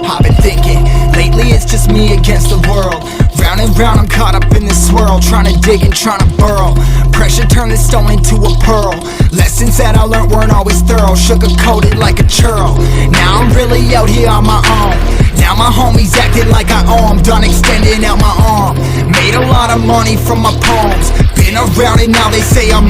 I've been thinking, lately it's just me against the world. Round and round I'm caught up in this swirl, trying to dig and trying to burrow. Pressure turned this stone into a pearl. Lessons that I learned weren't always thorough, sugar-coated like a churl. Now I'm really out here on my own. Now my homies acting like I owe 'em. Done extending out my arm. Made a lot of money from my poems. Been around it, now they say I'm